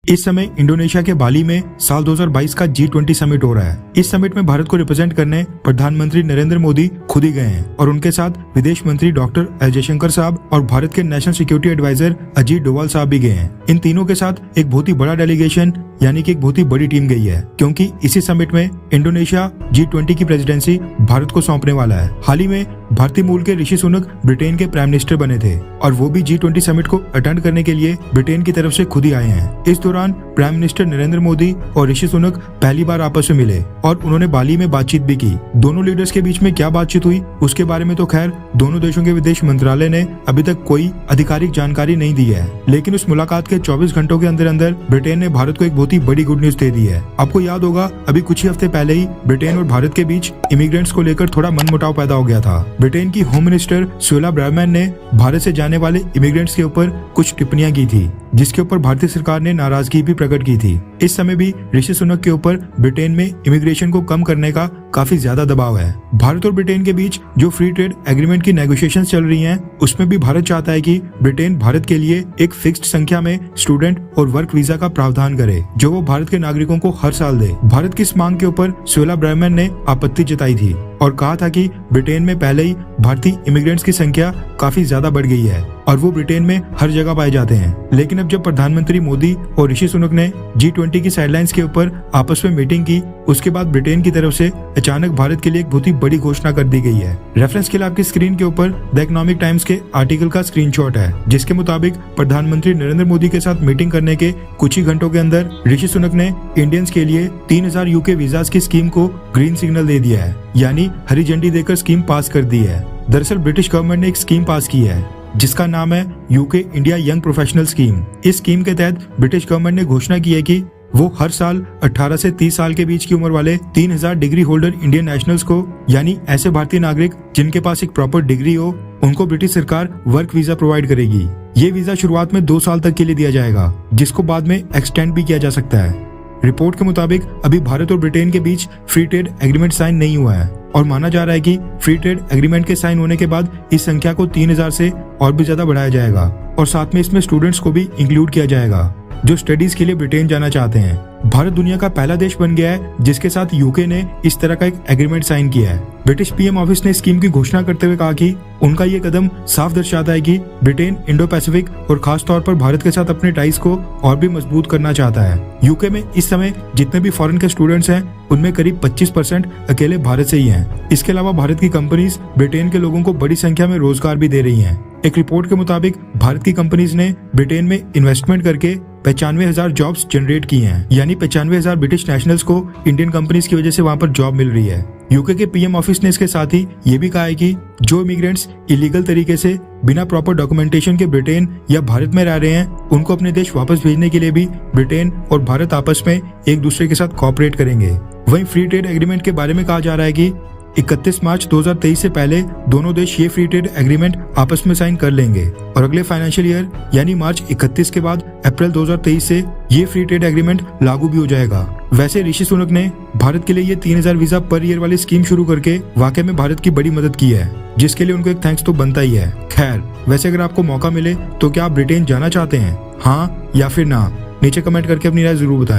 इस समय इंडोनेशिया के बाली में साल 2022 का G20 समिट हो रहा है। इस समिट में भारत को रिप्रेजेंट करने प्रधानमंत्री नरेंद्र मोदी खुद ही गए हैं और उनके साथ विदेश मंत्री डॉक्टर एस जयशंकर साहब और भारत के national security adviser Ajit Doval साहब भी गए हैं। इन तीनों के साथ एक बहुत ही बड़ा डेलीगेशन यानी कि एक बहुत ही बड़ी टीम गई है, क्योंकि इसी समिट में इंडोनेशिया G20 की प्रेसिडेंसी भारत को सौंपने वाला है। हाल ही में भारतीय मूल के ऋषि सुनक ब्रिटेन के प्राइम मिनिस्टर बने थे और वो भी G20 समिट को अटेंड करने के लिए ब्रिटेन की तरफ से खुद ही आए हैं। इस दौरान प्राइम मिनिस्टर नरेंद्र मोदी और ऋषि सुनक पहली बार आपस में मिले और उन्होंने बाली में बातचीत भी की। दोनों लीडर्स के बीच में क्या बातचीत हुई उसके बारे में तो खैर दोनों देशों के विदेश मंत्रालय ने अभी तक कोई आधिकारिक जानकारी नहीं दी है, लेकिन उस मुलाकात के 24 घंटों के अंदर अंदर ब्रिटेन ने भारत को एक बहुत ही बड़ी गुड न्यूज दे दी है। आपको याद होगा अभी कुछ ही हफ्ते पहले ही ब्रिटेन और भारत के बीच इमिग्रेंट्स को लेकर थोड़ा मनमुटाव पैदा हो गया था। ब्रिटेन की होम मिनिस्टर सुएला ब्रायमैन ने भारत से जाने वाले इमिग्रेंट्स के ऊपर कुछ टिप्पणियां की थी, जिसके ऊपर भारतीय सरकार ने नाराजगी भी प्रकट की थी। इस समय भी ऋषि सुनक के ऊपर ब्रिटेन में इमिग्रेशन को कम करने का काफी ज्यादा दबाव है। भारत और ब्रिटेन के बीच जो फ्री ट्रेड एग्रीमेंट की नेगोशिएशंस चल रही हैं, उसमें भी भारत चाहता है कि ब्रिटेन भारत के लिए एक फिक्स्ड संख्या में स्टूडेंट और वर्क वीजा का प्रावधान करे, जो वो भारत के नागरिकों को हर साल दे। भारत की इस मांग के ऊपर सुएला ब्रायमैन ने आपत्ति जताई थी और कहा था कि ब्रिटेन में पहले ही भारतीय इमिग्रेंट्स की संख्या काफी ज्यादा बढ़ गई है और वो ब्रिटेन में हर जगह पाए जाते हैं। लेकिन अब जब प्रधानमंत्री मोदी और ऋषि सुनक ने G20 की साइडलाइंस के ऊपर आपस में मीटिंग की, उसके बाद ब्रिटेन की तरफ से अचानक भारत के लिए एक बहुत ही बड़ी घोषणा कर दी गई है। रेफरेंस के लिए आपकी स्क्रीन के ऊपर द इकोनॉमिक टाइम्स के आर्टिकल का स्क्रीनशॉट है, जिसके मुताबिक प्रधानमंत्री नरेंद्र मोदी के साथ मीटिंग करने के कुछ ही घंटों के अंदर ऋषि सुनक ने इंडियंस के लिए 3000 UK वीजास की स्कीम को ग्रीन सिग्नल दे दिया है, यानी हरी झंडी देकर स्कीम पास कर दी है। दरअसल ब्रिटिश गवर्नमेंट ने एक स्कीम पास की है जिसका नाम है UK India young professional scheme. इस स्कीम के तहत ब्रिटिश गवर्नमेंट ने घोषणा की है कि वो हर साल 18 से 30 साल के बीच की उम्र वाले 3000 डिग्री होल्डर इंडियन नेशनल्स को, यानी ऐसे भारतीय नागरिक जिनके पास एक प्रॉपर डिग्री हो, उनको ब्रिटिश सरकार वर्क वीजा प्रोवाइड करेगी। ये वीजा शुरुआत में 2 साल तक के लिए दिया जाएगा, जिसको बाद में एक्सटेंड भी किया जा सकता है। रिपोर्ट के मुताबिक अभी भारत और ब्रिटेन के बीच फ्री ट्रेड एग्रीमेंट साइन नहीं हुआ है और माना जा रहा है कि फ्री ट्रेड एग्रीमेंट के साइन होने के बाद इस संख्या को 3000 से और भी ज्यादा बढ़ाया जाएगा और साथ में इसमें स्टूडेंट्स को भी इंक्लूड किया जाएगा जो स्टडीज के लिए ब्रिटेन जाना चाहते हैं। भारत दुनिया का पहला देश बन गया है जिसके साथ UK ने इस तरह का एक एग्रीमेंट साइन किया है। ब्रिटिश PM ऑफिस ने स्कीम की घोषणा करते हुए कहा कि उनका ये कदम साफ दर्शाता है कि ब्रिटेन इंडो पैसिफिक और खास तौर पर भारत के साथ अपने टाइज को और भी मजबूत करना चाहता है। UK में इस समय जितने भी फॉरेन के स्टूडेंट्स हैं उनमें करीब 25% अकेले भारत से ही हैं। इसके अलावा भारत की कंपनीज ब्रिटेन के लोगों को बड़ी संख्या में रोजगार भी दे रही हैं। एक रिपोर्ट के मुताबिक भारत की कंपनीज ने ब्रिटेन में इन्वेस्टमेंट करके 95,000 जॉब्स जनरेट की हैं, यानी 95,000 ब्रिटिश नेशनल्स को इंडियन कंपनीज की वजह से वहां पर जॉब मिल रही है। UK के PM ऑफिस ने इसके साथ ही ये भी कहा है कि जो इमिग्रेंट्स इलीगल तरीके से बिना प्रॉपर डॉक्यूमेंटेशन के ब्रिटेन या भारत में रह रहे हैं, उनको अपने देश वापस भेजने के लिए भी ब्रिटेन और भारत आपस में एक दूसरे के साथ कोऑपरेट करेंगे। वहीं फ्री ट्रेड एग्रीमेंट के बारे में कहा जा रहा है कि 31 मार्च 2023 से पहले दोनों देश ये फ्री ट्रेड एग्रीमेंट आपस में साइन कर लेंगे और अगले फाइनेंशियल ईयर यानी मार्च 31 के बाद अप्रैल 2023 से ये फ्री ट्रेड एग्रीमेंट लागू भी हो जाएगा। वैसे ऋषि सुनक ने भारत के लिए ये 3000 वीजा पर ईयर वाली स्कीम शुरू करके वाकई में भारत की बड़ी मदद की है, जिसके लिए उनको एक थैंक्स तो बनता ही है। खैर, वैसे अगर आपको मौका मिले तो क्या आप ब्रिटेन जाना चाहते हैं, हाँ या फिर ना? नीचे कमेंट करके अपनी राय जरूर बताएं।